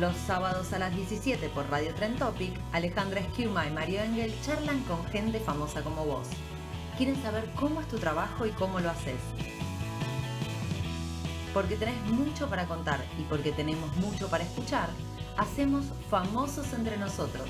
Los sábados a las 17 por Radio Trend Topic, Alejandra Esquiuma y Mario Engel charlan con gente famosa como vos. Quieren saber cómo es tu trabajo y cómo lo haces. Porque tenés mucho para contar y porque tenemos mucho para escuchar, hacemos Famosos entre nosotros.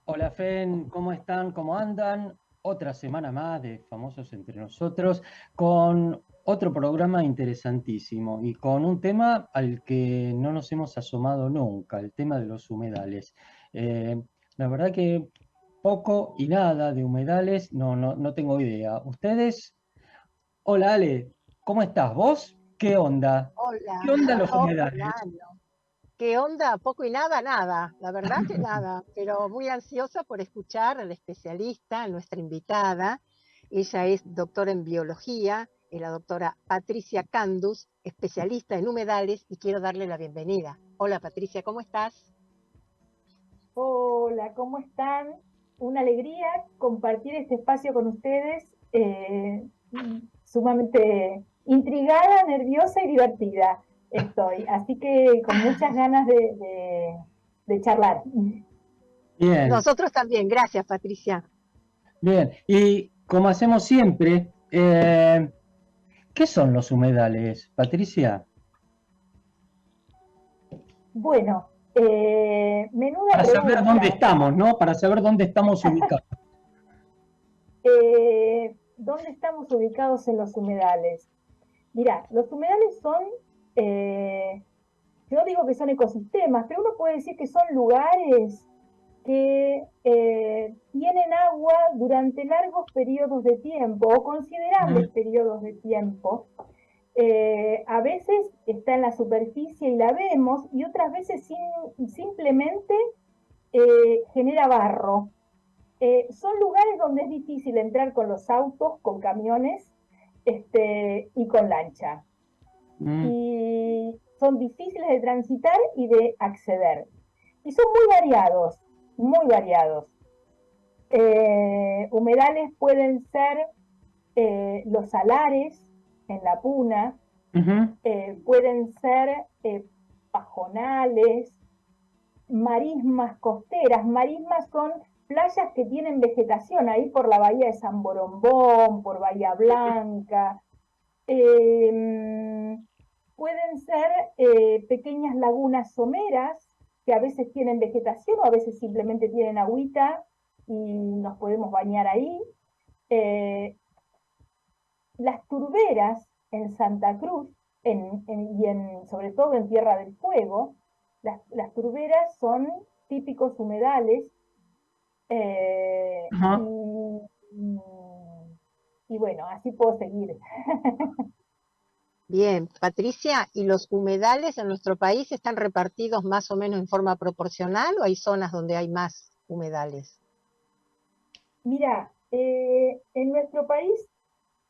Hola Fen, ¿cómo están? ¿Cómo andan? Otra semana más de Famosos entre nosotros con otro programa interesantísimo y con un tema al que no nos hemos asomado nunca, el tema de los humedales. Eh, la verdad que poco y nada de humedales, no tengo idea. ¿Ustedes? Hola Ale, ¿cómo estás? ¿Vos? ¿Qué onda? Hola, ¿Qué onda los hola, humedales? ¿qué onda? Poco y nada, nada, la verdad que nada, pero muy ansiosa por escuchar a la especialista, a nuestra invitada. Ella es doctora en biología, es la doctora Patricia Candus, especialista en humedales, y quiero darle la bienvenida. Hola Patricia, ¿cómo estás? Hola, ¿cómo están? Una alegría compartir este espacio con ustedes, sumamente intrigada, nerviosa y divertida estoy, así que con muchas ganas de charlar. Bien. Nosotros también, gracias Patricia. Bien, y como hacemos siempre, ¿qué son los humedales, Patricia? Bueno, menuda Para saber dónde pregunta. estamos, ¿no? Para saber dónde estamos ubicados. ¿Dónde estamos ubicados en los humedales? Mirá, los humedales son, eh, yo digo que son ecosistemas, pero uno puede decir que son lugares que tienen agua durante largos periodos de tiempo o considerables periodos de tiempo. A veces está en la superficie y la vemos, y otras veces simplemente genera barro. Son lugares donde es difícil entrar con los autos, con camiones y con lancha. Mm, Y son difíciles de transitar y de acceder. Y son muy variados, muy variados. Humedales pueden ser los salares en la puna, ujú. pueden ser pajonales, marismas costeras. Marismas son playas que tienen vegetación, ahí por la bahía de San Borombón, por Bahía Blanca. Eh, Pueden ser pequeñas lagunas someras que a veces tienen vegetación o a veces simplemente tienen agüita y nos podemos bañar ahí. Eh, las turberas en Santa Cruz sobre todo en Tierra del Fuego, las turberas son típicos humedales. eh, Ajá. y, y bueno, así puedo seguir. Bien, Patricia, ¿y los humedales en nuestro país están repartidos más o menos en forma proporcional o hay zonas donde hay más humedales? Mira, en nuestro país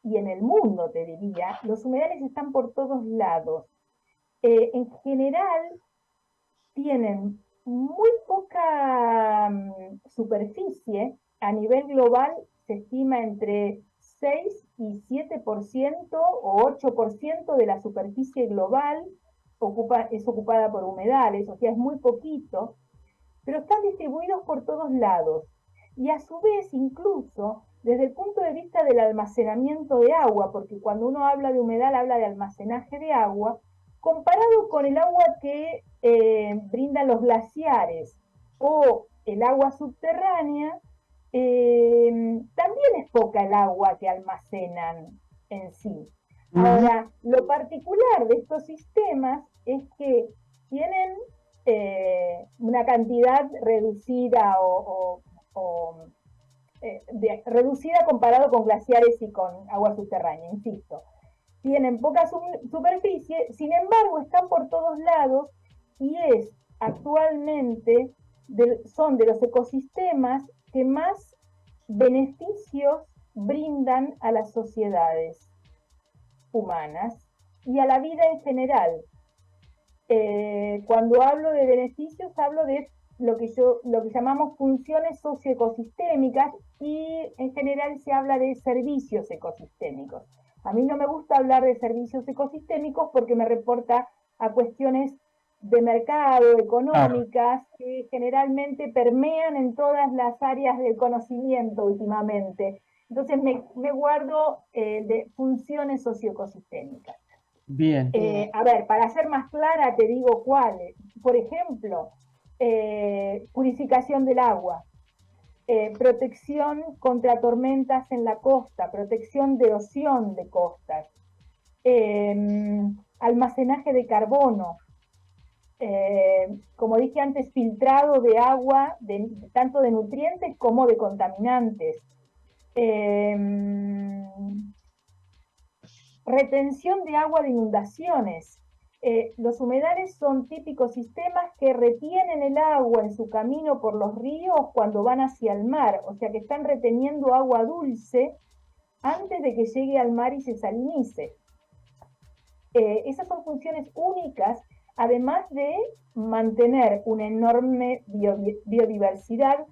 y en el mundo, te diría, los humedales están por todos lados. En general, tienen muy poca superficie. A nivel global se estima entre 6 y 7% o 8% de la superficie global es ocupada por humedales, o sea, es muy poquito, pero están distribuidos por todos lados. Y a su vez, incluso desde el punto de vista del almacenamiento de agua, porque cuando uno habla de humedal habla de almacenaje de agua, comparado con el agua que brindan los glaciares o el agua subterránea, también es poca el agua que almacenan en sí. Ujú. Ahora, lo particular de estos sistemas es que tienen una cantidad reducida reducida comparado con glaciares y con agua subterránea, insisto. Tienen poca superficie, sin embargo están por todos lados y es actualmente son de los ecosistemas que más beneficios brindan a las sociedades humanas y a la vida en general. Cuando hablo de beneficios, hablo de lo que llamamos funciones socioecosistémicas, y en general se habla de servicios ecosistémicos. A mí no me gusta hablar de servicios ecosistémicos porque me reporta a cuestiones de mercado, económicas, que generalmente permean en todas las áreas del conocimiento últimamente. Entonces me guardo de funciones socioecosistémicas. Bien. A ver, para ser más clara te digo cuáles. Por ejemplo, purificación del agua, protección contra tormentas en la costa, protección de erosión de costas, almacenaje de carbono, como dije antes, filtrado de agua, tanto de nutrientes como de contaminantes. Retención de agua de inundaciones. Los humedales son típicos sistemas que retienen el agua en su camino por los ríos cuando van hacia el mar, o sea que están reteniendo agua dulce antes de que llegue al mar y se salinice. Esas son funciones únicas, además de mantener una enorme biodiversidad,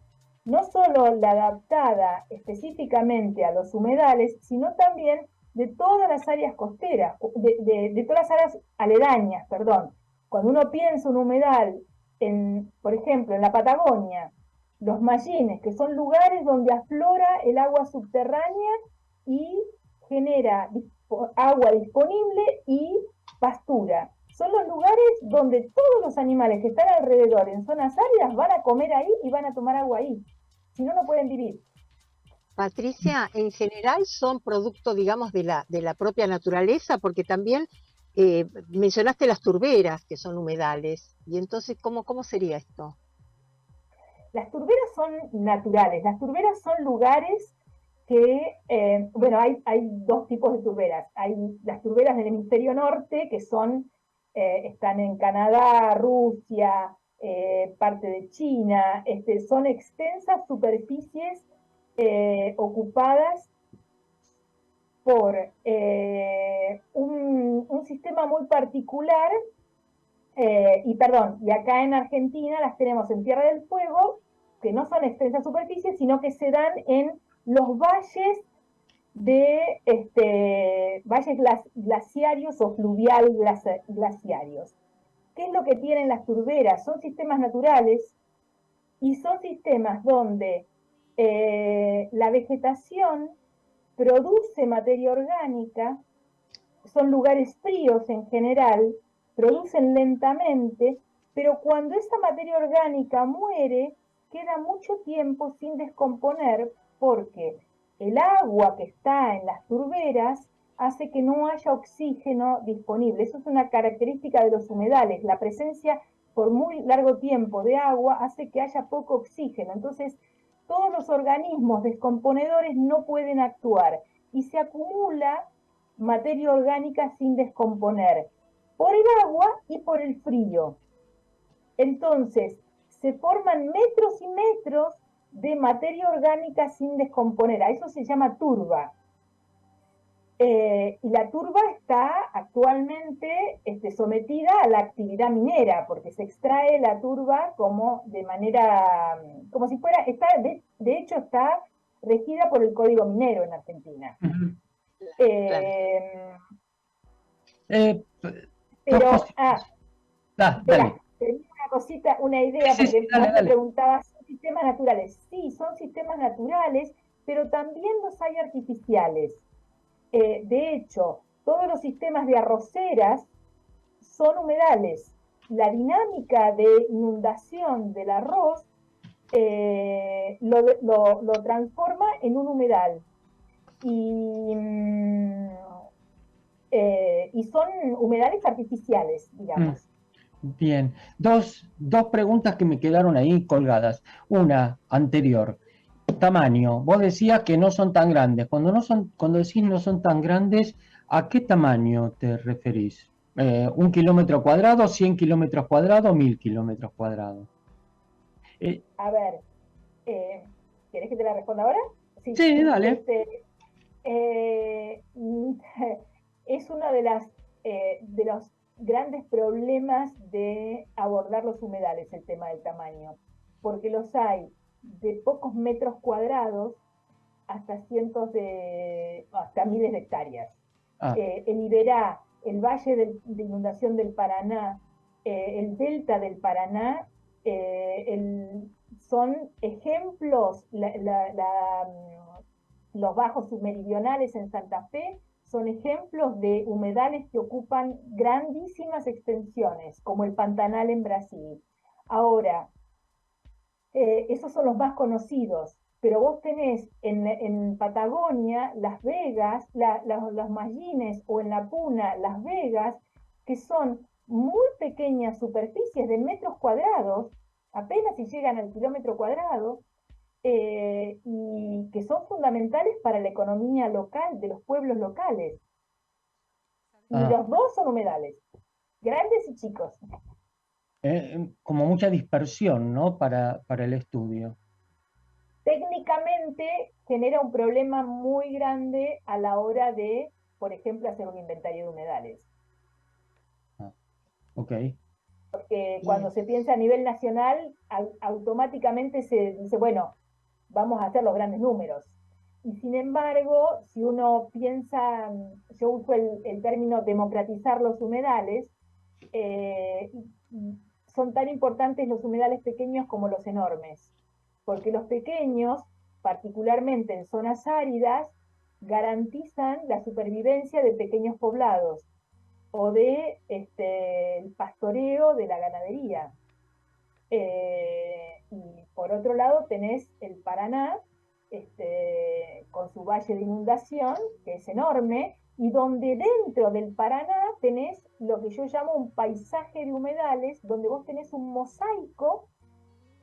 no solo la adaptada específicamente a los humedales, sino también de todas las áreas costeras, de todas las áreas aledañas, perdón. Cuando uno piensa un humedal, por ejemplo, en la Patagonia, los mallines, que son lugares donde aflora el agua subterránea y genera agua disponible y pastura. Son los lugares donde todos los animales que están alrededor en zonas áridas van a comer ahí y van a tomar agua ahí. Si no, no pueden vivir. Patricia, en general son producto, digamos, de la propia naturaleza, porque también mencionaste las turberas, que son humedales. Y entonces, ¿cómo sería esto? Las turberas son naturales. Las turberas son lugares que, bueno, hay dos tipos de turberas. Hay las turberas del hemisferio norte, que están en Canadá, Rusia, parte de China. Son extensas superficies ocupadas por un sistema muy particular, y acá en Argentina las tenemos en Tierra del Fuego, que no son extensas superficies, sino que se dan en los valles valles glaciarios o fluvial glaciarios. ¿Qué es lo que tienen las turberas? Son sistemas naturales y son sistemas donde la vegetación produce materia orgánica, son lugares fríos en general, producen lentamente, pero cuando esa materia orgánica muere, queda mucho tiempo sin descomponer porque el agua que está en las turberas hace que no haya oxígeno disponible. Eso es una característica de los humedales. La presencia por muy largo tiempo de agua hace que haya poco oxígeno. Entonces, todos los organismos descomponedores no pueden actuar y se acumula materia orgánica sin descomponer por el agua y por el frío. Entonces, se forman metros y metros de materia orgánica sin descomponer. A eso se llama turba. Y la turba está actualmente sometida a la actividad minera, porque se extrae la turba como si fuera, de hecho está regida por el Código Minero en Argentina. Pero, dale. una cosita, una idea, porque vos me preguntabas, ¿son sistemas naturales? Sí, son sistemas naturales, pero también los hay artificiales. De hecho, todos los sistemas de arroceras son humedales. La dinámica de inundación del arroz lo transforma en un humedal. Y son humedales artificiales, digamos. Bien, dos preguntas que me quedaron ahí colgadas. Una anterior. Tamaño. Vos decías que no son tan grandes. Cuando decís no son tan grandes, ¿a qué tamaño te referís? ¿1 kilómetro cuadrado, 100 kilómetros cuadrados, 1000 kilómetros cuadrados? A ver, ¿querés que te la responda ahora? Sí, dale. Es uno de los grandes problemas de abordar los humedales, el tema del tamaño. porque los hay de pocos metros cuadrados hasta hasta miles de hectáreas. El Iberá, el Valle de Inundación del Paraná, el Delta del Paraná, son ejemplos, los bajos submeridionales en Santa Fe son ejemplos de humedales que ocupan grandísimas extensiones, como el Pantanal en Brasil. Ahora, esos son los más conocidos, pero vos tenés en Patagonia, Las Vegas, los Mallines, o en la Puna, Las Vegas, que son muy pequeñas superficies de metros cuadrados, apenas si llegan al kilómetro cuadrado, y que son fundamentales para la economía local, de los pueblos locales. Y los dos son humedales, grandes y chicos. Como mucha dispersión, ¿no? Para el estudio. Técnicamente genera un problema muy grande a la hora de, por ejemplo, hacer un inventario de humedales. Ok. Porque cuando se piensa a nivel nacional, automáticamente se dice, bueno, vamos a hacer los grandes números. Y sin embargo, si uno piensa, yo uso el término democratizar los humedales, son tan importantes los humedales pequeños como los enormes, porque los pequeños, particularmente en zonas áridas, garantizan la supervivencia de pequeños poblados o de el pastoreo de la ganadería. Y por otro lado tenés el Paraná, con su valle de inundación, que es enorme, y donde dentro del Paraná tenés lo que yo llamo un paisaje de humedales, donde vos tenés un mosaico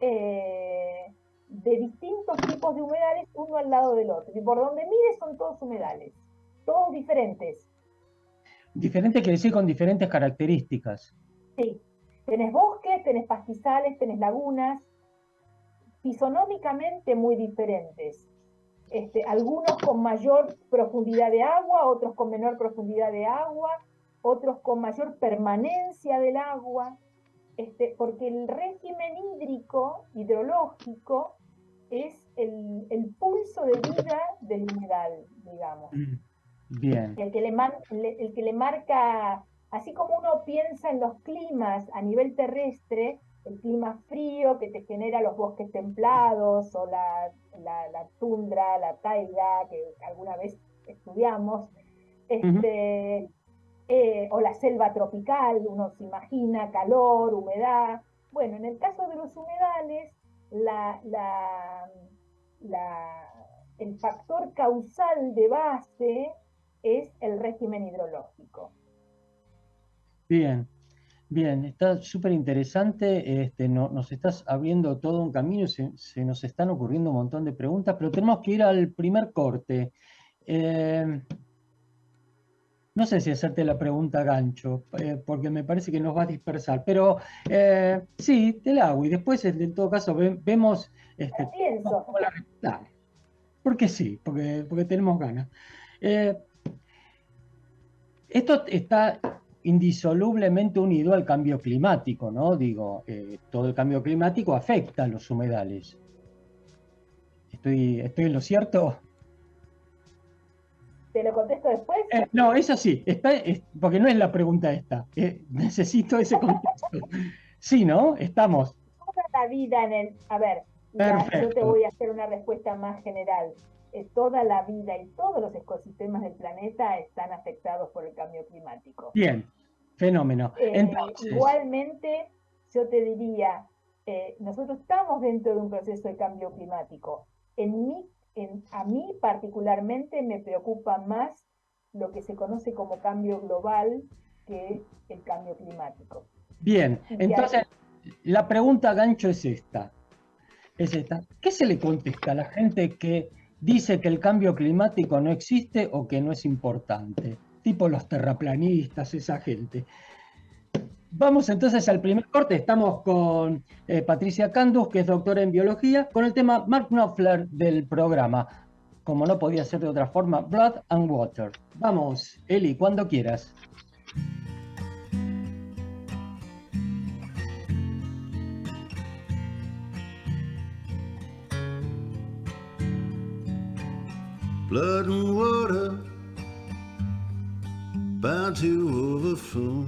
de distintos tipos de humedales, uno al lado del otro. Y por donde mires son todos humedales, todos diferentes. Diferente quiere decir con diferentes características. Sí, tenés bosques, tenés pastizales, tenés lagunas, fisonómicamente muy diferentes. Algunos con mayor profundidad de agua, otros con menor profundidad de agua, otros con mayor permanencia del agua, porque el régimen hidrológico es el pulso de vida del humedal, digamos. Bien. El que le marca, así como uno piensa en los climas a nivel terrestre, el clima frío que te genera los bosques templados, o la tundra, la taiga, que alguna vez estudiamos, o la selva tropical, uno se imagina calor, humedad. Bueno, en el caso de los humedales, el factor causal de base es el régimen hidrológico. Bien, bien, está súper interesante, nos estás abriendo todo un camino, se nos están ocurriendo un montón de preguntas, pero tenemos que ir al primer corte. No sé si hacerte la pregunta gancho, porque me parece que nos va a dispersar, pero sí, te la hago, y después en todo caso vemos... pienso. Dale. Porque sí, porque tenemos ganas. Esto está indisolublemente unido al cambio climático, ¿no? Digo, todo el cambio climático afecta a los humedales. ¿Estoy en lo cierto? ¿Te lo contesto después? No, eso sí, porque no es la pregunta esta. Necesito ese contexto. Sí, ¿no? Estamos. Toda la vida A ver, yo te voy a hacer una respuesta más general. Toda la vida y todos los ecosistemas del planeta están afectados por el cambio climático. Bien, fenómeno. Entonces, igualmente, yo te diría, nosotros estamos dentro de un proceso de cambio climático. A mí particularmente me preocupa más lo que se conoce como cambio global que el cambio climático. Bien, entonces la pregunta gancho es esta. ¿Qué se le contesta a la gente que dice que el cambio climático no existe o que no es importante? Tipo los terraplanistas, esa gente. Vamos entonces al primer corte. Estamos con Patricia Candus, que es doctora en biología, con el tema Mark Knopfler del programa. Como no podía ser de otra forma, Blood and Water. Vamos, Eli, cuando quieras. blood and water bound to overflow.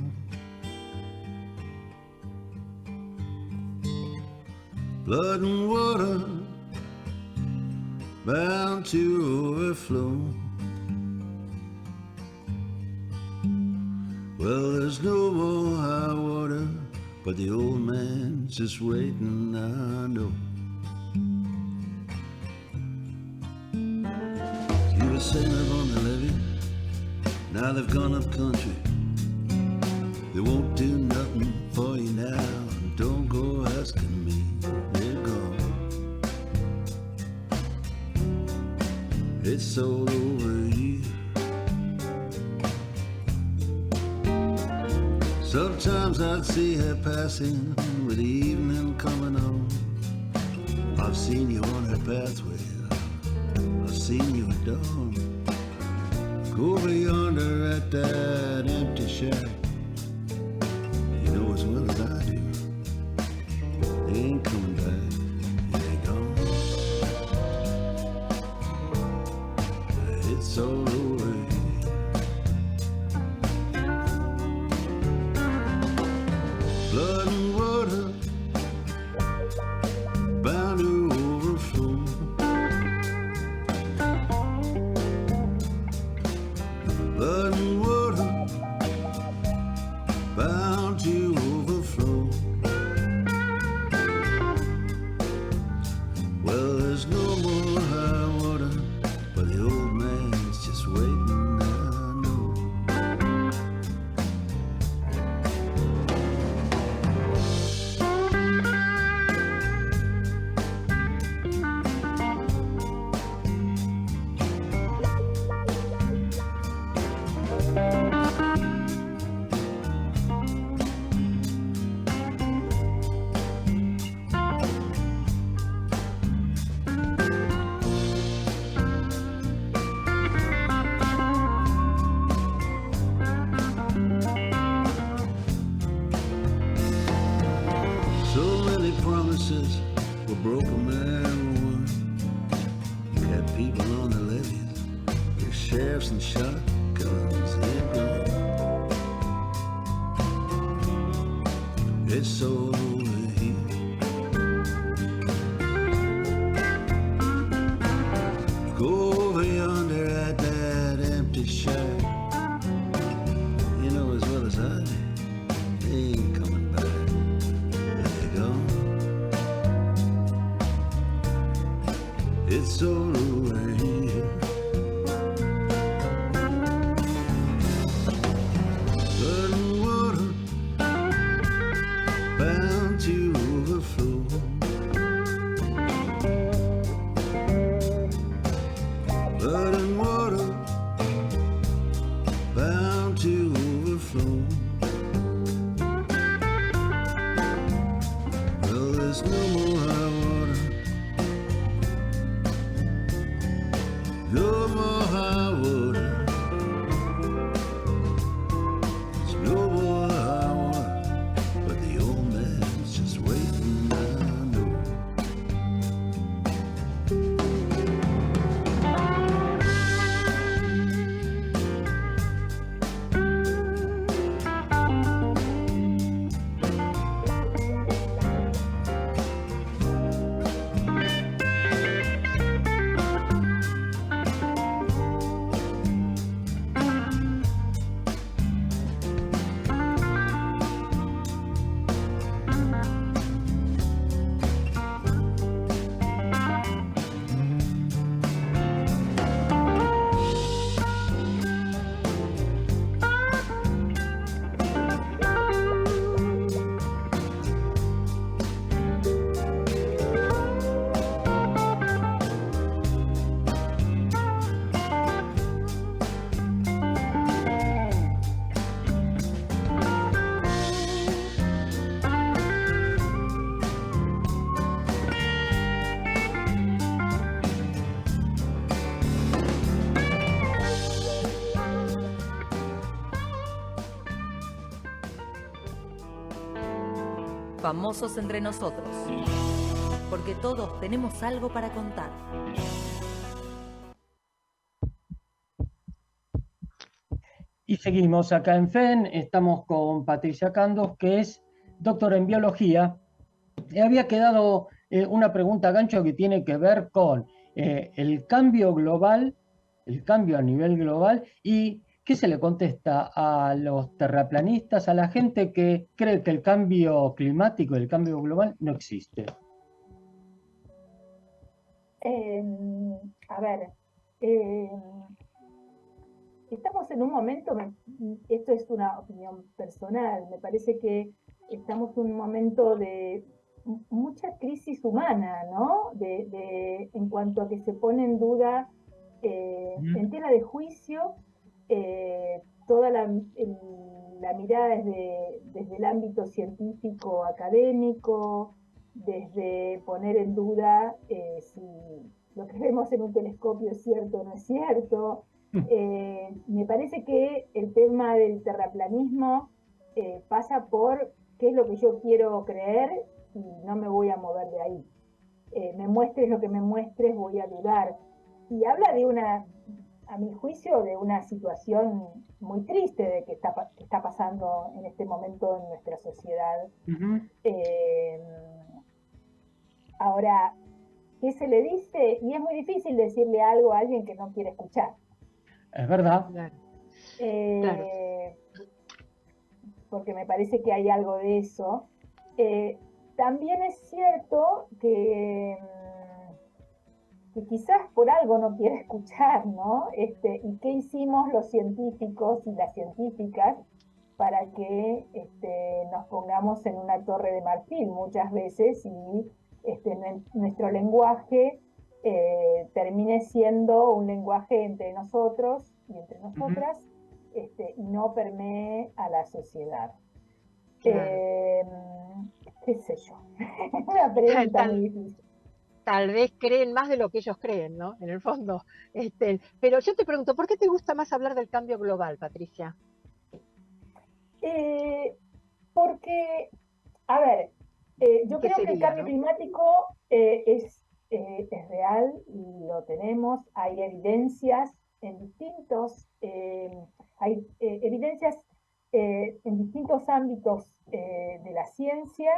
Blood and water bound to overflow. Well, there's no more high water, but the old man's just waiting, I know. You were sailing up on the levee, now they've gone up country. They won't do nothing for you now, don't go asking me, they're gone. It's all over here. Sometimes I'd see her passing with the evening coming on. I've seen you on her pathway, I've seen you at dawn. Go over yonder at that empty shack. You know as well as I do, they ain't coming back, they're gone. It's all over here. Blood and water bound to overflow. Blood and water bound to overflow. Well, there's no more high water, but the old man's just waiting, I know. So many promises were broken, man, one. Had people on the levees, their sheriffs and shotguns, they're gone. It's all over here. Go over yonder at that empty shack. You know as well as I do, they ain't coming back. It's all over here. Blood and water bound to overflow. Blood and water bound to overflow. Well, there's no more high water, no more high water. There's no more high water, but the old man's just waiting, I know. Famosos entre nosotros, porque todos tenemos algo para contar. Y seguimos acá en FEN, estamos con Patricia Candos, que es doctora en biología. Había quedado una pregunta gancho que tiene que ver con el cambio global, el cambio a nivel global, y qué se le contesta a los terraplanistas, a la gente que cree que el cambio climático, el cambio global, no existe. A ver, estamos en un momento, esto es una opinión personal, me parece que estamos en un momento de mucha crisis humana, ¿no? En cuanto a que se pone en duda, en tela de juicio, toda la mirada desde el ámbito científico, académico, desde poner en duda si lo que vemos en un telescopio es cierto o no es cierto. Me parece que el tema del terraplanismo pasa por qué es lo que yo quiero creer y no me voy a mover de ahí. Me muestres lo que me muestres, voy a dudar. Y habla de a mi juicio, de una situación muy triste de que está pasando en este momento en nuestra sociedad. Ahora, ¿qué se le dice? Y es muy difícil decirle algo a alguien que no quiere escuchar. Es verdad. Claro. Porque me parece que hay algo de eso. También es cierto que quizás por algo no quiere escuchar, ¿no? ¿Y qué hicimos los científicos y las científicas para que nos pongamos en una torre de marfil muchas veces y nuestro lenguaje termine siendo un lenguaje entre nosotros y entre nosotras, y no permee a la sociedad? Claro. ¿Qué sé yo? Una pregunta muy difícil. Tal vez creen más de lo que ellos creen, ¿no? En el fondo. Pero yo te pregunto, ¿por qué te gusta más hablar del cambio global, Patricia? Porque, a ver, yo creo que el cambio climático es real y lo tenemos. Hay evidencias en en distintos ámbitos de la ciencia,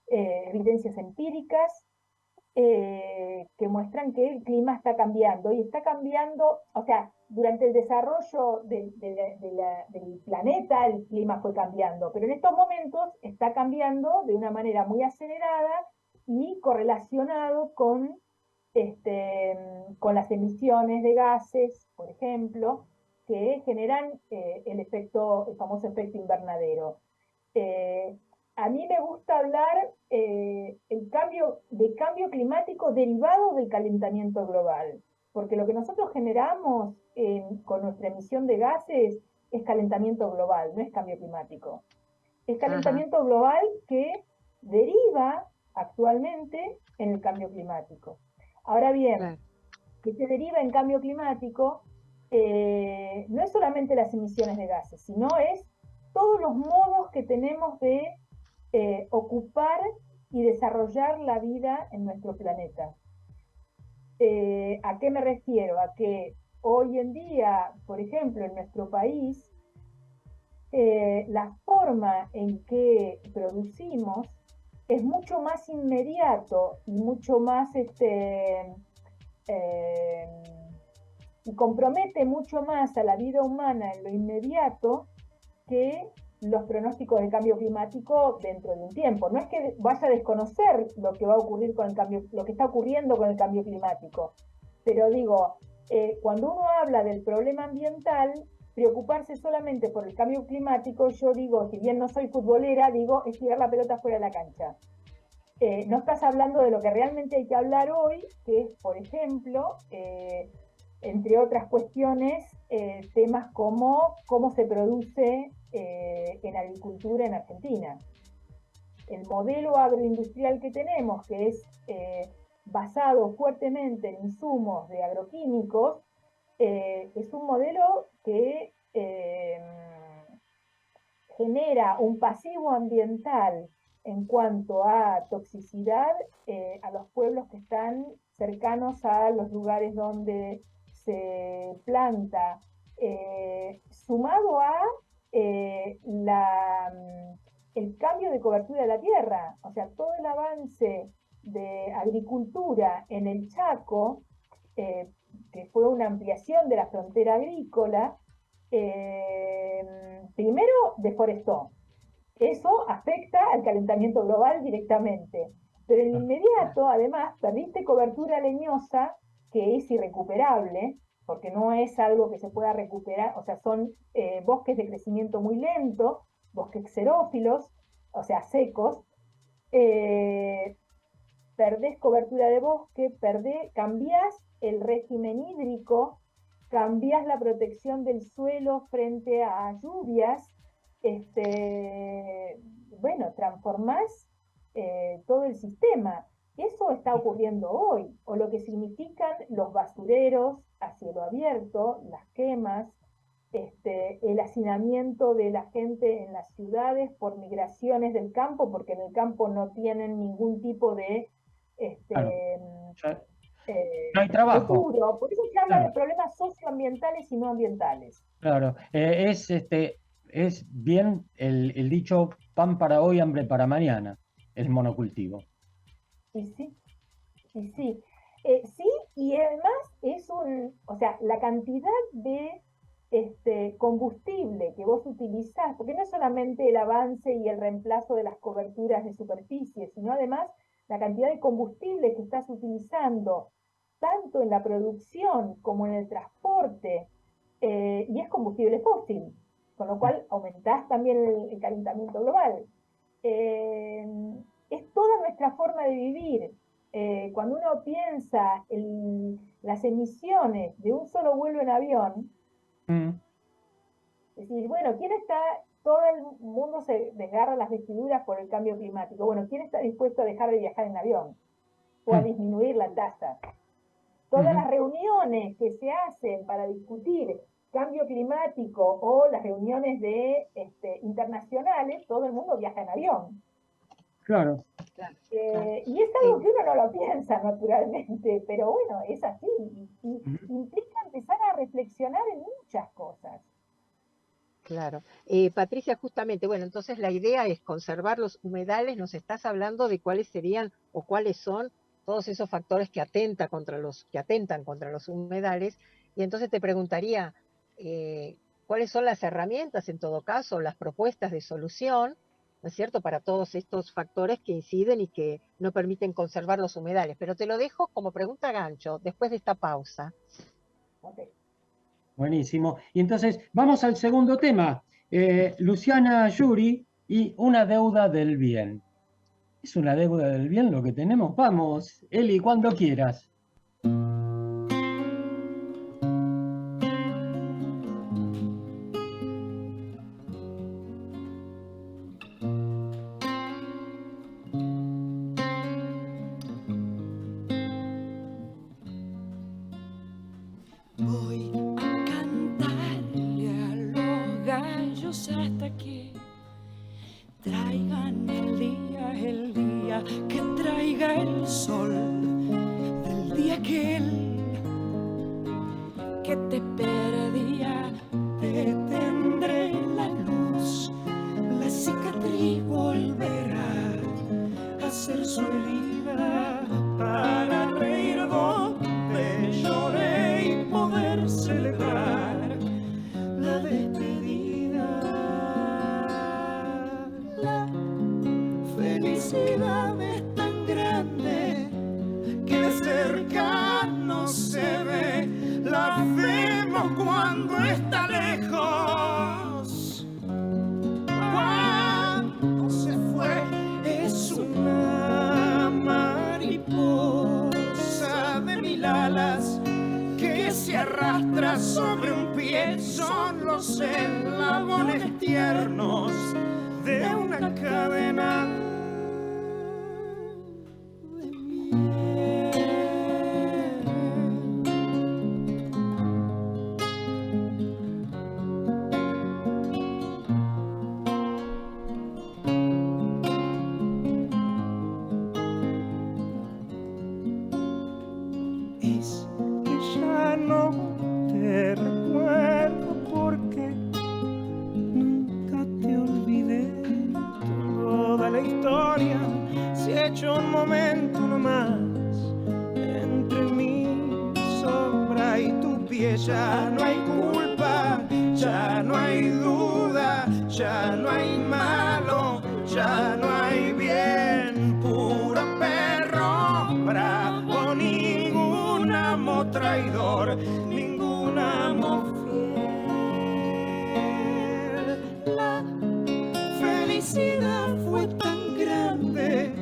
evidencias empíricas, que muestran que el clima está cambiando y está cambiando, o sea, durante el desarrollo del planeta el clima fue cambiando, pero en estos momentos está cambiando de una manera muy acelerada y correlacionado con las emisiones de gases, por ejemplo, que generan el famoso efecto invernadero. A mí me gusta hablar de cambio climático derivado del calentamiento global, porque lo que nosotros generamos con nuestra emisión de gases es calentamiento global, no es cambio climático. Es calentamiento global que deriva actualmente en el cambio climático. Ahora bien, que se deriva en cambio climático no es solamente las emisiones de gases, sino es todos los modos que tenemos de ocupar y desarrollar la vida en nuestro planeta. ¿A qué me refiero? A que hoy en día, por ejemplo, en nuestro país, la forma en que producimos es mucho más inmediato y mucho más y compromete mucho más a la vida humana en lo inmediato que los pronósticos de cambio climático dentro de un tiempo. No es que vaya a desconocer lo que va a ocurrir con el cambio, lo que está ocurriendo con el cambio climático, pero digo, cuando uno habla del problema ambiental, preocuparse solamente por el cambio climático, yo digo, si bien no soy futbolera, digo, es tirar la pelota fuera de la cancha. No estás hablando de lo que realmente hay que hablar hoy, que es, por ejemplo, entre otras cuestiones, temas como cómo se produce en agricultura en Argentina. El modelo agroindustrial que tenemos, que es basado fuertemente en insumos de agroquímicos, es un modelo que genera un pasivo ambiental en cuanto a toxicidad a los pueblos que están cercanos a los lugares donde se planta, sumado a el cambio de cobertura de la tierra, o sea, todo el avance de agricultura en el Chaco, que fue una ampliación de la frontera agrícola, primero deforestó. Eso afecta al calentamiento global directamente. Pero en inmediato, además, perdiste cobertura leñosa, que es irrecuperable, porque no es algo que se pueda recuperar, o sea, son bosques de crecimiento muy lento, bosques xerófilos, o sea, secos. Perdés cobertura de bosque, cambiás el régimen hídrico, cambiás la protección del suelo frente a lluvias, bueno, transformás todo el sistema. Eso está ocurriendo hoy, o lo que significan los basureros a cielo abierto, las quemas, el hacinamiento de la gente en las ciudades por migraciones del campo, porque en el campo no tienen ningún tipo de Claro. No hay trabajo. futuro. Por eso se habla Claro. de problemas socioambientales y no ambientales. Claro, es bien el dicho pan para hoy, hambre para mañana, el monocultivo. Y sí, y sí. Sí, y además o sea, la cantidad de combustible que vos utilizás, porque no es solamente el avance y el reemplazo de las coberturas de superficie, sino además la cantidad de combustible que estás utilizando, tanto en la producción como en el transporte, y es combustible fósil, con lo cual aumentás también el calentamiento global. Es toda nuestra forma de vivir. Cuando uno piensa en las emisiones de un solo vuelo en avión, es decir, bueno, todo el mundo se desgarra las vestiduras por el cambio climático. Bueno, ¿quién está dispuesto a dejar de viajar en avión? O a disminuir la tasa. Todas las reuniones que se hacen para discutir cambio climático o las reuniones internacionales, todo el mundo viaja en avión. Claro. Y es algo que uno no lo piensa naturalmente, pero bueno, es así. Y implica empezar a reflexionar en muchas cosas. Claro. Patricia, justamente, bueno, entonces la idea es conservar los humedales. Nos estás hablando de cuáles serían o cuáles son todos esos factores que atentan contra los humedales. Y entonces te preguntaría, ¿cuáles son las herramientas, en todo caso, las propuestas de solución, ¿no es cierto?, para todos estos factores que inciden y que no permiten conservar los humedales? Pero te lo dejo como pregunta gancho, después de esta pausa. Okay. Buenísimo. Y entonces, vamos al segundo tema. Luciana Yuri y una deuda del bien. ¿Es una deuda del bien lo que tenemos? Vamos, Eli, cuando quieras. Voy a cantarle a los gallos hasta que traigan el día que traiga el sol, del día que te perdía, te tendré la luz, la cicatriz volverá a ser sólida para reír donde lloré y poder celebrar la despedida. La felicidad es tan grande que de cerca no se ve, la vemos cuando está lejos. Cuando se fue es una mariposa de mil alas que se arrastra sobre un pie, son los eslabones tiernos de una cadena de miel. Es que ya no te recuerdo porque nadie, ya no hay culpa, ya no hay duda, ya no hay malo, ya no hay bien, puro perro bravo, ningún amo traidor, ningún amo fiel. La felicidad fue tan grande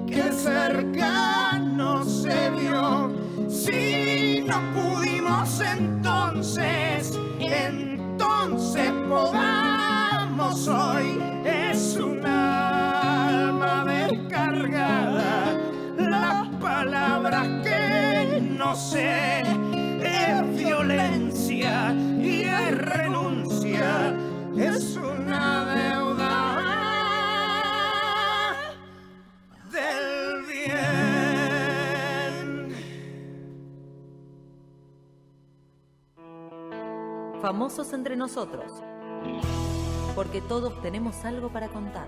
que cercano se vio. Si no pudimos entonces podamos hoy. Es un alma descargada, las palabras que no sé, es violencia y es renuncia, es una deuda del bien. Famosos entre nosotros, porque todos tenemos algo para contar.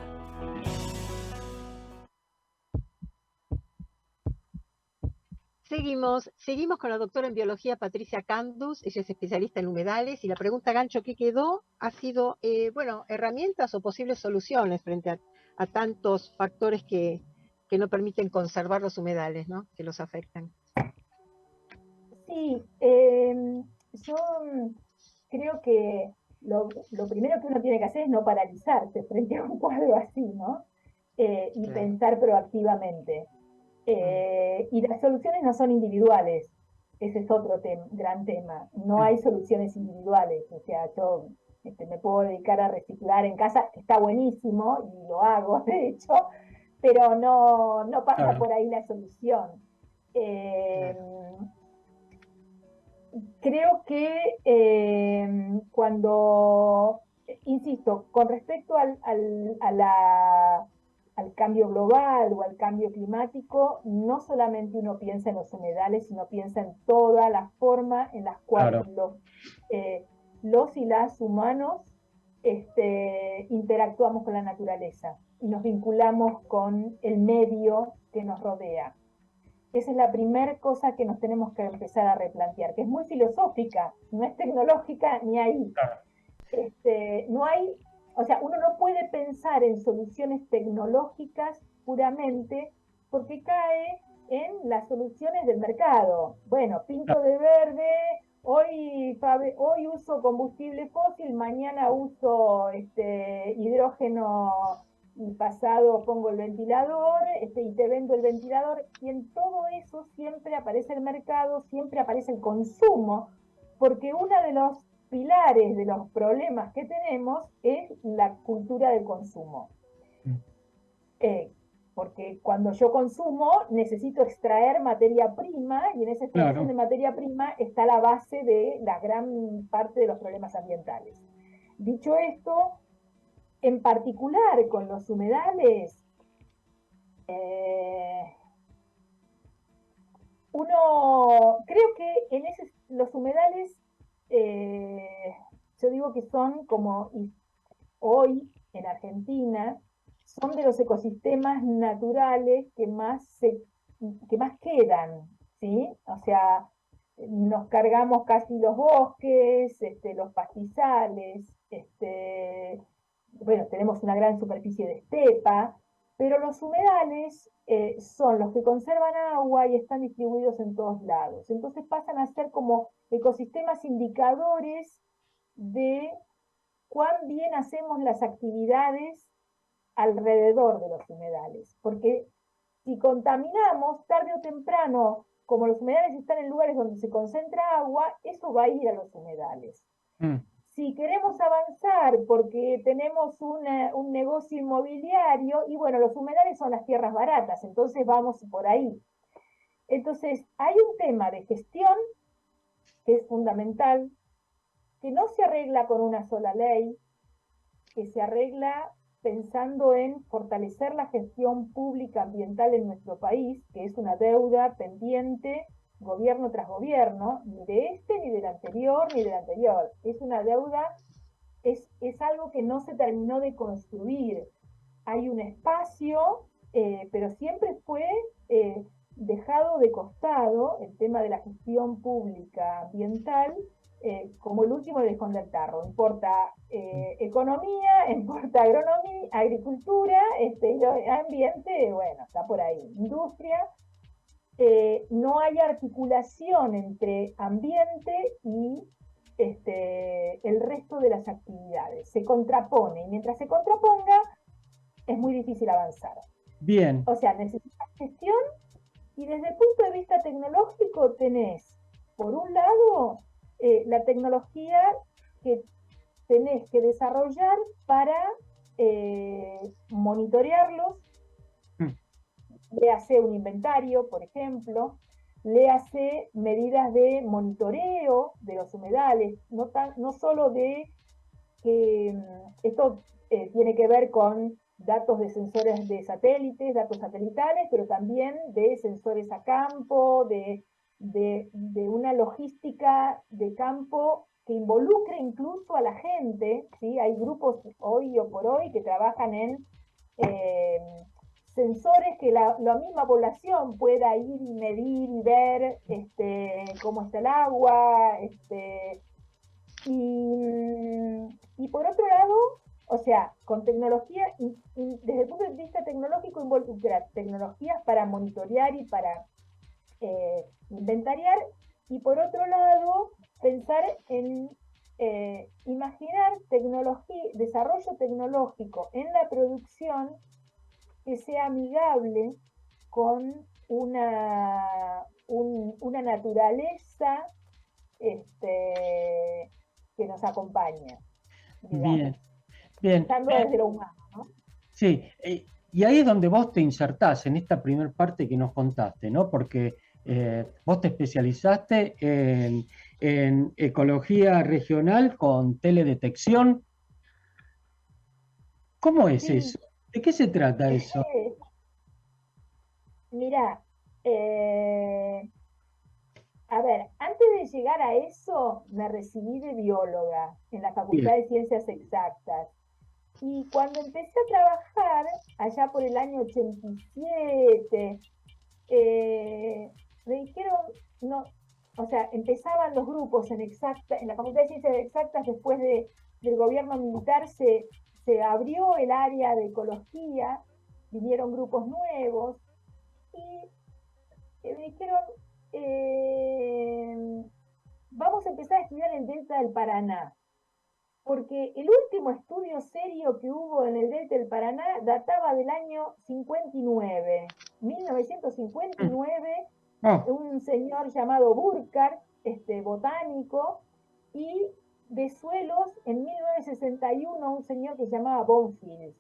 Seguimos con la doctora en biología Patricia Candus. Ella es especialista en humedales, y la pregunta gancho que quedó ha sido, herramientas o posibles soluciones frente a tantos factores que no permiten conservar los humedales, ¿no? Que los afectan. Sí, yo creo que lo primero que uno tiene que hacer es no paralizarse frente a un cuadro así, ¿no? Y pensar proactivamente. Y las soluciones no son individuales, ese es otro gran tema. No hay soluciones individuales, o sea, yo me puedo dedicar a reciclar en casa, está buenísimo y lo hago, de hecho, pero no pasa por ahí la solución. Creo que cuando, insisto, con respecto al cambio global o al cambio climático, no solamente uno piensa en los humedales, sino piensa en toda la forma en las cuales los y las humanos interactuamos con la naturaleza y nos vinculamos con el medio que nos rodea. Esa es la primera cosa que nos tenemos que empezar a replantear, que es muy filosófica, no es tecnológica ni ahí. No hay, o sea, uno no puede pensar en soluciones tecnológicas puramente porque cae en las soluciones del mercado. Bueno, pinto de verde, hoy uso combustible fósil, mañana uso hidrógeno y pasado pongo el ventilador y te vendo el ventilador, y en todo eso siempre aparece el mercado, siempre aparece el consumo, porque uno de los pilares de los problemas que tenemos es la cultura del consumo. Porque cuando yo consumo necesito extraer materia prima, y en esa extracción de materia prima está la base de la gran parte de los problemas ambientales. Dicho esto, en particular con los humedales, creo que los humedales, yo digo que son como hoy en Argentina, son de los ecosistemas naturales que más quedan, ¿sí? O sea, nos cargamos casi los bosques, los pastizales, bueno, tenemos una gran superficie de estepa, pero los humedales son los que conservan agua y están distribuidos en todos lados. Entonces pasan a ser como ecosistemas indicadores de cuán bien hacemos las actividades alrededor de los humedales. Porque si contaminamos, tarde o temprano, como los humedales están en lugares donde se concentra agua, eso va a ir a los humedales. Si queremos avanzar porque tenemos un negocio inmobiliario, y bueno, los humedales son las tierras baratas, entonces vamos por ahí. Entonces, hay un tema de gestión que es fundamental, que no se arregla con una sola ley, que se arregla pensando en fortalecer la gestión pública ambiental en nuestro país, que es una deuda pendiente gobierno tras gobierno, ni de este, ni del anterior, ni del anterior. Es una deuda, es algo que no se terminó de construir. Hay un espacio, pero siempre fue dejado de costado el tema de la gestión pública ambiental como el último de del tarro. Importa economía, importa agronomía, agricultura, ambiente, bueno, está por ahí. Industria, no hay articulación entre ambiente y el resto de las actividades. Se contrapone, y mientras se contraponga, es muy difícil avanzar. Bien. O sea, necesitas gestión, y desde el punto de vista tecnológico tenés, por un lado, la tecnología que tenés que desarrollar para monitorearlos, léase un inventario, por ejemplo, léase medidas de monitoreo de los humedales, no solo de que esto tiene que ver con datos de sensores de satélites, datos satelitales, pero también de sensores a campo, de una logística de campo que involucre incluso a la gente, ¿sí? Hay grupos hoy o por hoy que trabajan en sensores que la misma población pueda ir y medir y ver cómo está el agua, y por otro lado, o sea, con tecnología, desde el punto de vista tecnológico, involucra tecnologías para monitorear y para inventariar, y por otro lado, pensar en imaginar desarrollo tecnológico en la producción que sea amigable con una naturaleza que nos acompaña, digamos. Bien, bien. Pensando desde lo humano, ¿no? Sí, y ahí es donde vos te insertás en esta primera parte que nos contaste, ¿no? Porque vos te especializaste en ecología regional con teledetección. ¿Cómo es Sí. eso? ¿De qué se trata eso? Mira, a ver, antes de llegar a eso, me recibí de bióloga en la Facultad de Ciencias Exactas. Y cuando empecé a trabajar, allá por el año 87, me dijeron, no, o sea, empezaban los grupos en la Facultad de Ciencias Exactas, después del gobierno militar se abrió el área de ecología, vinieron grupos nuevos, y me dijeron, vamos a empezar a estudiar el Delta del Paraná, porque el último estudio serio que hubo en el Delta del Paraná databa del año 1959, un señor llamado Burkhardt, botánico, y de suelos en 1961 un señor que se llamaba Bonfield.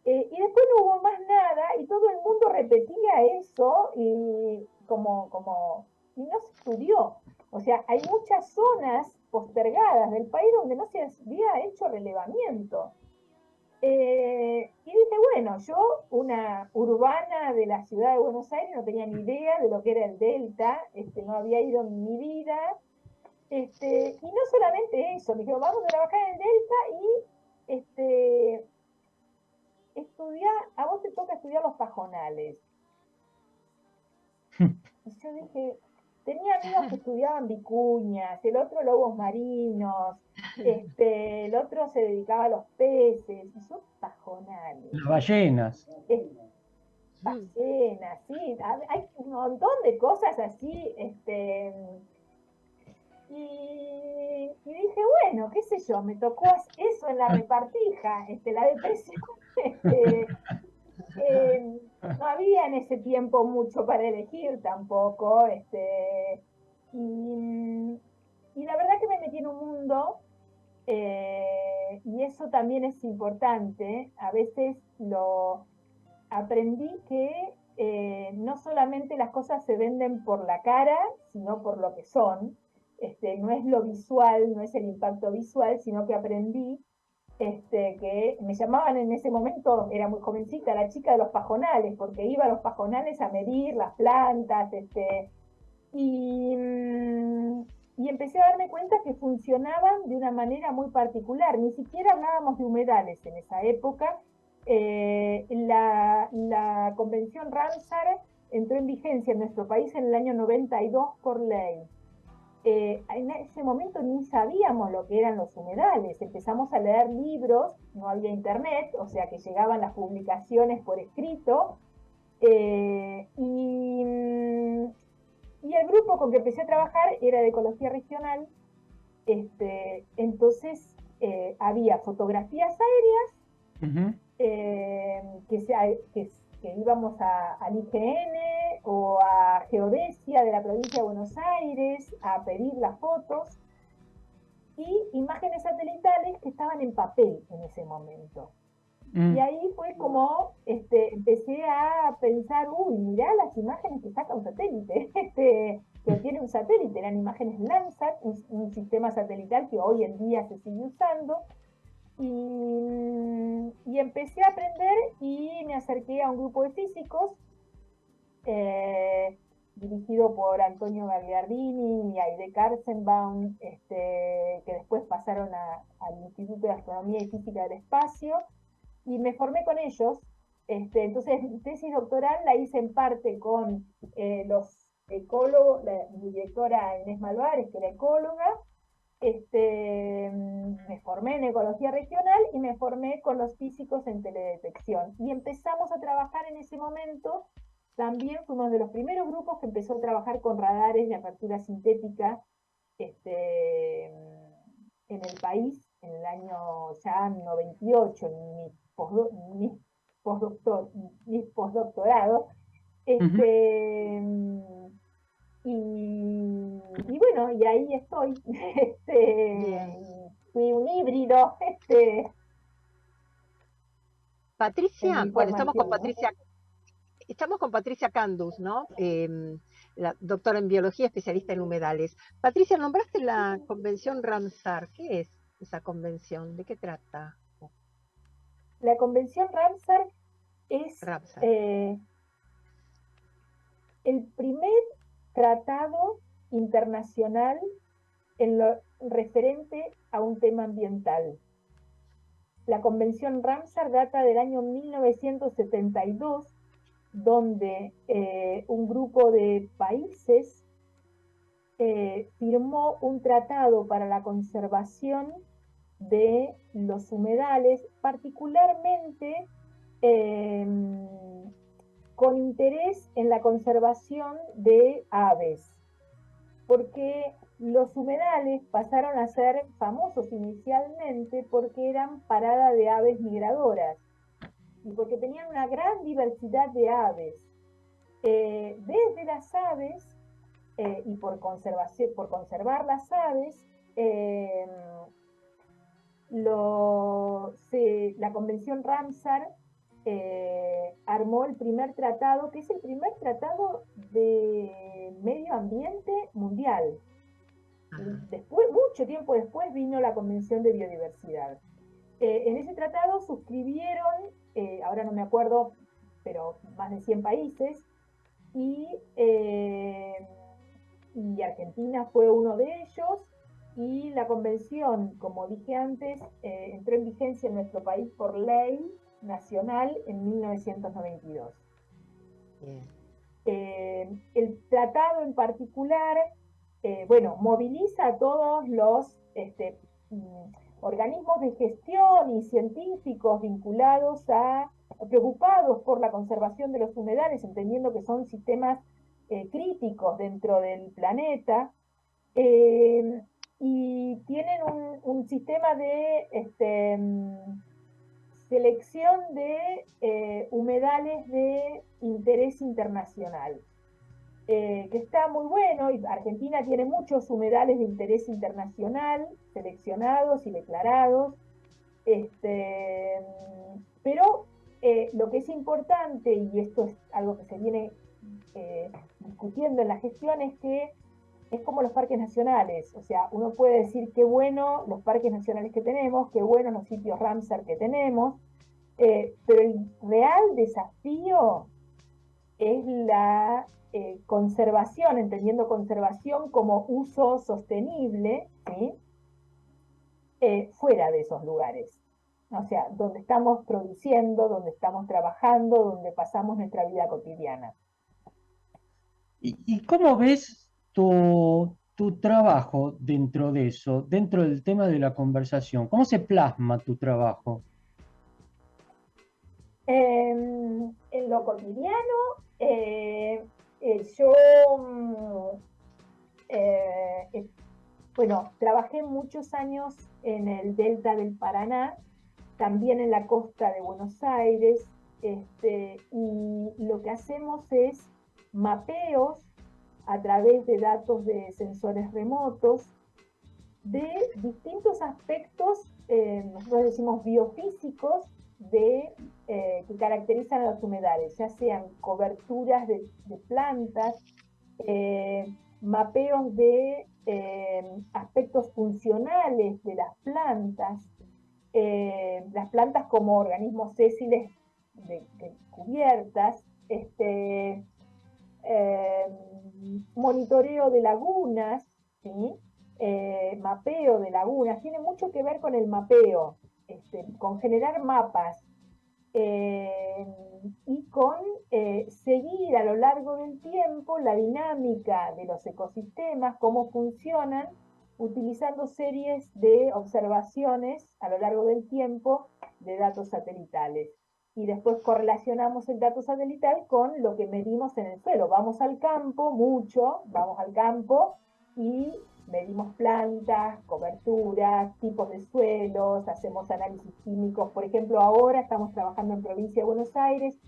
Y después no hubo más nada, y todo el mundo repetía eso, y y no se estudió. O sea, hay muchas zonas postergadas del país donde no se había hecho relevamiento. Y dije, bueno, yo, una urbana de la ciudad de Buenos Aires, no tenía ni idea de lo que era el Delta, no había ido en mi vida. Y no solamente eso, me dijeron, vamos a trabajar en el Delta y a vos te toca estudiar los pajonales. Y yo dije, tenía amigos que estudiaban vicuñas, el otro lobos marinos, el otro se dedicaba a los peces, y yo pajonales. Las ballenas. Ballenas, sí, hay un montón de cosas así, y dije, bueno, qué sé yo, me tocó eso en la repartija, la depresión, no había en ese tiempo mucho para elegir tampoco, y la verdad que me metí en un mundo, y eso también es importante, a veces aprendí que no solamente las cosas se venden por la cara, sino por lo que son, no es lo visual, no es el impacto visual, sino que aprendí que me llamaban en ese momento, era muy jovencita, la chica de los pajonales, porque iba a los pajonales a medir las plantas, y empecé a darme cuenta que funcionaban de una manera muy particular. Ni siquiera hablábamos de humedales en esa época. La convención Ramsar entró en vigencia en nuestro país en el año 92 por ley. En ese momento ni sabíamos lo que eran los humedales, empezamos a leer libros, no había internet, o sea que llegaban las publicaciones por escrito, y el grupo con que empecé a trabajar era de ecología regional, entonces había fotografías aéreas, que íbamos al IGN o a Geodesia de la provincia de Buenos Aires a pedir las fotos, y imágenes satelitales que estaban en papel en ese momento. Y ahí fue como empecé a pensar, uy, mirá las imágenes que saca un satélite, que tiene un satélite, eran imágenes Landsat, un sistema satelital que hoy en día se sigue usando. Y empecé a aprender y me acerqué a un grupo de físicos dirigido por Antonio Gagliardini y Aide Karzenbaum, que después pasaron al Instituto de Astronomía y Física del Espacio, y me formé con ellos. Entonces mi tesis doctoral la hice en parte con los ecólogos, mi directora Inés Malvares, que era ecóloga. Me formé en ecología regional y me formé con los físicos en teledetección. Y empezamos a trabajar en ese momento, también fuimos de los primeros grupos que empezó a trabajar con radares de apertura sintética en el país, en el año ya 98, mis postdoctorados. Y bueno, y ahí estoy. Fui un híbrido. Patricia, bueno, información, estamos con Patricia Candus, ¿no? La doctora en biología, especialista en humedales. Patricia, nombraste la convención Ramsar. ¿Qué es esa convención? ¿De qué trata? La convención Ramsar es Ramsar. el primer tratado internacional en lo referente a un tema ambiental. La convención Ramsar data del año 1972, donde un grupo de países firmó un tratado para la conservación de los humedales, particularmente con interés en la conservación de aves, porque los humedales pasaron a ser famosos inicialmente porque eran parada de aves migradoras y porque tenían una gran diversidad de aves. Desde las aves y por conservar las aves, la Convención Ramsar armó el primer tratado, que es el primer tratado de medio ambiente mundial. Después, mucho tiempo después, vino la Convención de Biodiversidad. En ese tratado suscribieron, ahora no me acuerdo, pero más de 100 países, y Argentina fue uno de ellos, y la convención, como dije antes, entró en vigencia en nuestro país por ley nacional en 1992. El tratado en particular, moviliza a todos los organismos de gestión y científicos preocupados por la conservación de los humedales, entendiendo que son sistemas críticos dentro del planeta, y tienen un sistema de selección de humedales de interés internacional, que está muy bueno, y Argentina tiene muchos humedales de interés internacional seleccionados y declarados, pero lo que es importante, y esto es algo que se viene discutiendo en la gestión, es que es como los parques nacionales. O sea, uno puede decir qué bueno los parques nacionales que tenemos, qué buenos los sitios Ramsar que tenemos, pero el real desafío es la conservación, entendiendo conservación como uso sostenible, ¿sí? Fuera de esos lugares. O sea, donde estamos produciendo, donde estamos trabajando, donde pasamos nuestra vida cotidiana. ¿Y cómo ves tu trabajo dentro de eso, dentro del tema de la conversación? ¿Cómo se plasma tu trabajo? En lo cotidiano, yo, bueno, trabajé muchos años en el Delta del Paraná, también en la costa de Buenos Aires, y lo que hacemos es mapeos a través de datos de sensores remotos de distintos aspectos, nosotros decimos biofísicos, que caracterizan a los humedales, ya sean coberturas de plantas, mapeos de aspectos funcionales de las plantas como organismos sésiles cubiertas, monitoreo de lagunas, ¿sí? Mapeo de lagunas, tiene mucho que ver con el mapeo, con generar mapas y con seguir a lo largo del tiempo la dinámica de los ecosistemas, cómo funcionan, utilizando series de observaciones a lo largo del tiempo de datos satelitales. Y después correlacionamos el dato satelital con lo que medimos en el suelo. Vamos al campo, vamos al campo y medimos plantas, coberturas, tipos de suelos, hacemos análisis químicos. Por ejemplo, ahora estamos trabajando en provincia de Buenos Aires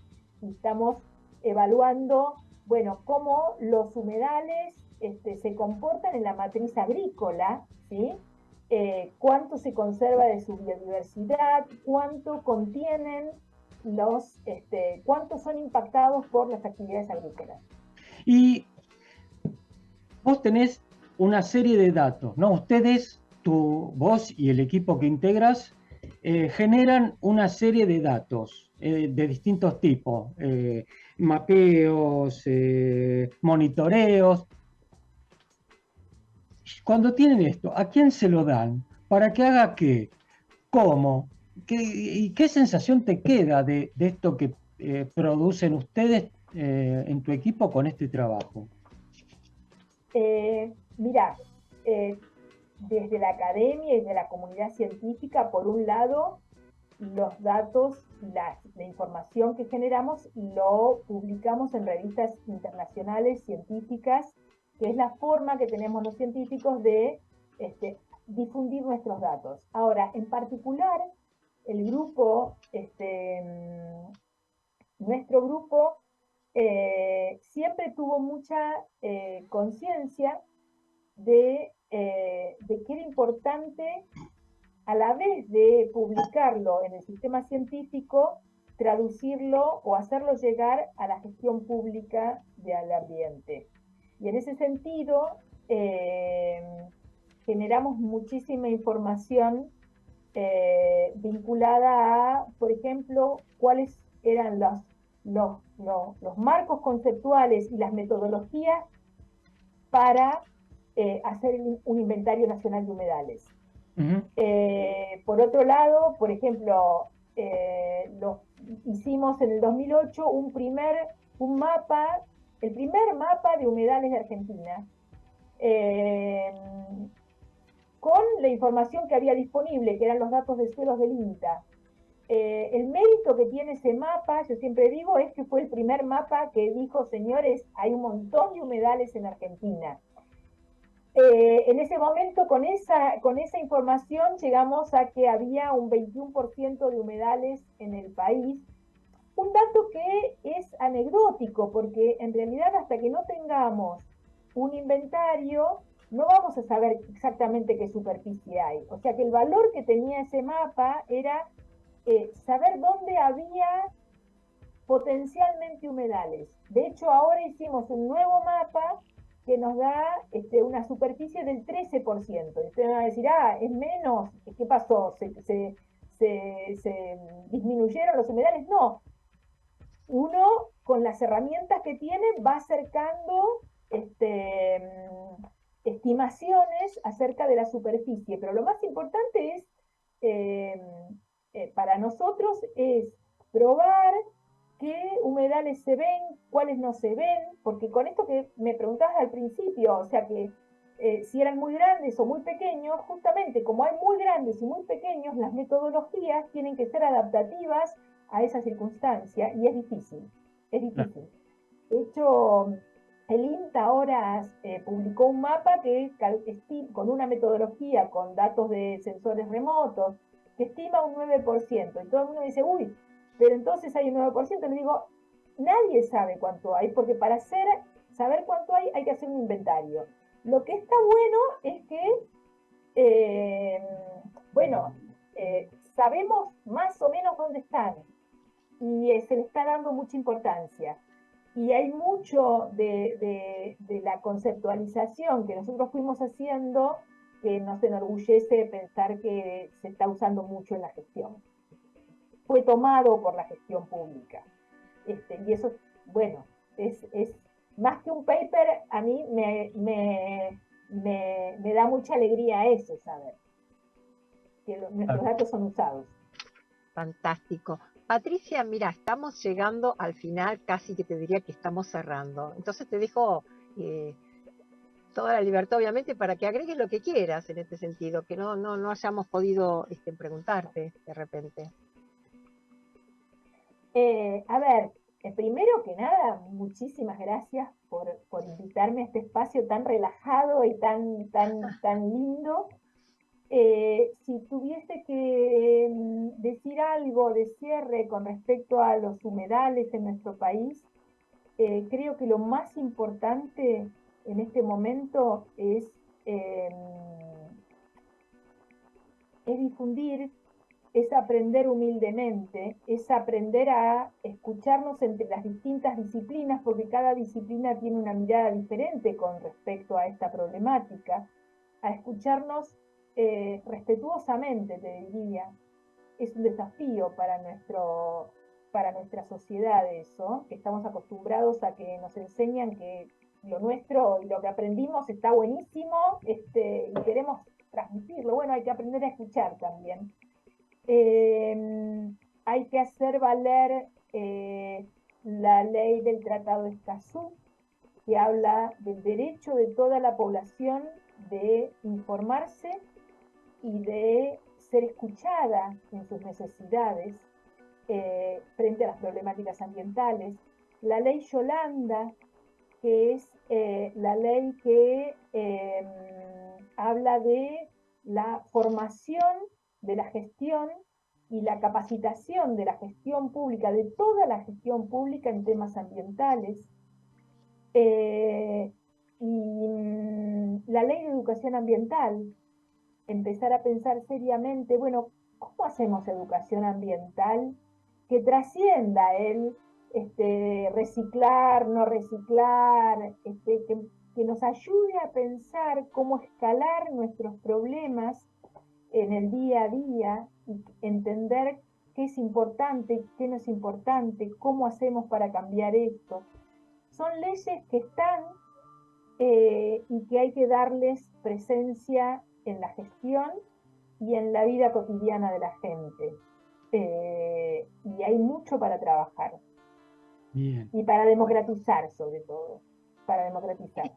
y estamos evaluando, bueno, cómo los humedales se comportan en la matriz agrícola, ¿sí? Cuánto se conserva de su biodiversidad, cuánto contienen cuántos son impactados por las actividades agrícolas. Y vos tenés una serie de datos, ¿no? Ustedes, vos y el equipo que integras, generan una serie de datos de distintos tipos, mapeos, monitoreos. Cuando tienen esto, ¿a quién se lo dan? ¿Para que haga qué? ¿Cómo? ¿Y qué sensación te queda de esto que producen ustedes en tu equipo con este trabajo? Mira, desde la academia y desde la comunidad científica, por un lado, los datos, la información que generamos lo publicamos en revistas internacionales científicas, que es la forma que tenemos los científicos de difundir nuestros datos. Ahora, en particular, el grupo, nuestro grupo, siempre tuvo mucha conciencia de que era importante, a la vez de publicarlo en el sistema científico, traducirlo o hacerlo llegar a la gestión pública del ambiente. Y en ese sentido, generamos muchísima información vinculada a, por ejemplo, cuáles eran los marcos conceptuales y las metodologías para hacer un inventario nacional de humedales. Por otro lado, por ejemplo, hicimos en el 2008 el primer mapa de humedales de Argentina, con la información que había disponible, que eran los datos de suelos del INTA. El mérito que tiene ese mapa, yo siempre digo, es que fue el primer mapa que dijo, señores, hay un montón de humedales en Argentina. En ese momento, con esa información, llegamos a que había un 21% de humedales en el país. Un dato que es anecdótico, porque en realidad hasta que no tengamos un inventario, no vamos a saber exactamente qué superficie hay. O sea que el valor que tenía ese mapa era saber dónde había potencialmente humedales. De hecho, ahora hicimos un nuevo mapa que nos da una superficie del 13%. Y ustedes van a decir, es menos, ¿qué pasó? ¿Se disminuyeron los humedales? No. Uno, con las herramientas que tiene, va acercando estimaciones acerca de la superficie. Pero lo más importante es, para nosotros, es probar qué humedales se ven, cuáles no se ven, porque con esto que me preguntabas al principio, o sea que si eran muy grandes o muy pequeños, justamente como hay muy grandes y muy pequeños, las metodologías tienen que ser adaptativas a esa circunstancia y es difícil, es difícil. De hecho, el INTA ahora publicó un mapa que con una metodología con datos de sensores remotos que estima un 9%. Y todo el mundo dice, uy, pero entonces hay un 9%. Le digo, nadie sabe cuánto hay, porque para saber cuánto hay que hacer un inventario. Lo que está bueno es que, sabemos más o menos dónde están y se le está dando mucha importancia. Y hay mucho de la conceptualización que nosotros fuimos haciendo que nos enorgullece pensar que se está usando mucho en la gestión. Fue tomado por la gestión pública. Y eso, bueno, es más que un paper, a mí me da mucha alegría eso, saber que nuestros datos son usados. Fantástico. Patricia, mira, estamos llegando al final, casi que te diría que estamos cerrando. Entonces te dejo toda la libertad, obviamente, para que agregues lo que quieras en este sentido, que no hayamos podido preguntarte de repente. A ver, primero que nada, muchísimas gracias por invitarme a este espacio tan relajado y tan lindo. Si tuviese que decir algo de cierre con respecto a los humedales en nuestro país, creo que lo más importante en este momento es difundir, es aprender humildemente, es aprender a escucharnos entre las distintas disciplinas, porque cada disciplina tiene una mirada diferente con respecto a esta problemática, a escucharnos respetuosamente, te diría. Es un desafío para nuestra sociedad eso, que estamos acostumbrados a que nos enseñan que lo nuestro y lo que aprendimos está buenísimo y queremos transmitirlo. Bueno, hay que aprender a escuchar también. Hay que hacer valer la ley del Tratado de Escazú, que habla del derecho de toda la población de informarse y de ser escuchada en sus necesidades frente a las problemáticas ambientales. La ley Yolanda, que es la ley que habla de la formación de la gestión y la capacitación de la gestión pública, de toda la gestión pública en temas ambientales. Y la ley de educación ambiental, empezar a pensar seriamente, bueno, ¿cómo hacemos educación ambiental que trascienda el reciclar, no reciclar, que nos ayude a pensar cómo escalar nuestros problemas en el día a día y entender qué es importante, qué no es importante, cómo hacemos para cambiar esto? Son leyes que están y que hay que darles presencia en la gestión y en la vida cotidiana de la gente. Y hay mucho para trabajar. Bien. Y para democratizar, sobre todo. Para democratizar.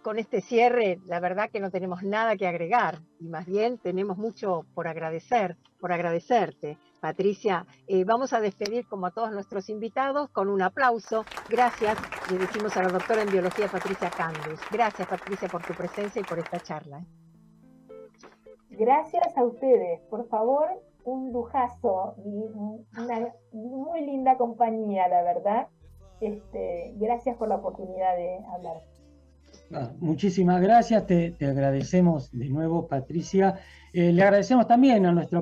Con este cierre, la verdad que no tenemos nada que agregar, y más bien tenemos mucho por agradecerte. Patricia, vamos a despedir como a todos nuestros invitados con un aplauso. Gracias, le decimos a la doctora en biología Patricia Candus. Gracias, Patricia, por tu presencia y por esta charla. Gracias a ustedes, por favor, un lujazo y una muy linda compañía, la verdad. Gracias por la oportunidad de hablar. Muchísimas gracias, te agradecemos de nuevo, Patricia. Le agradecemos también a nuestra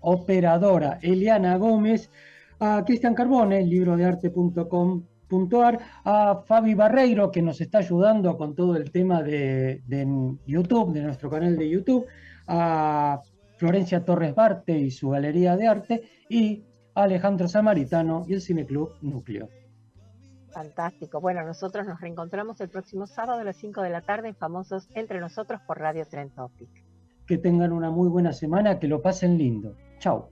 operadora Eliana Gómez, a Cristian Carbone, librodearte.com.ar, a Fabi Barreiro, que nos está ayudando con todo el tema de YouTube, de nuestro canal de YouTube, a Florencia Torres Barte y su Galería de Arte, y a Alejandro Samaritano y el Cineclub Núcleo. Fantástico. Bueno, nosotros nos reencontramos el próximo sábado a las 5 de la tarde en Famosos Entre Nosotros por Radio Trend Topic. Que tengan una muy buena semana, que lo pasen lindo. Chau.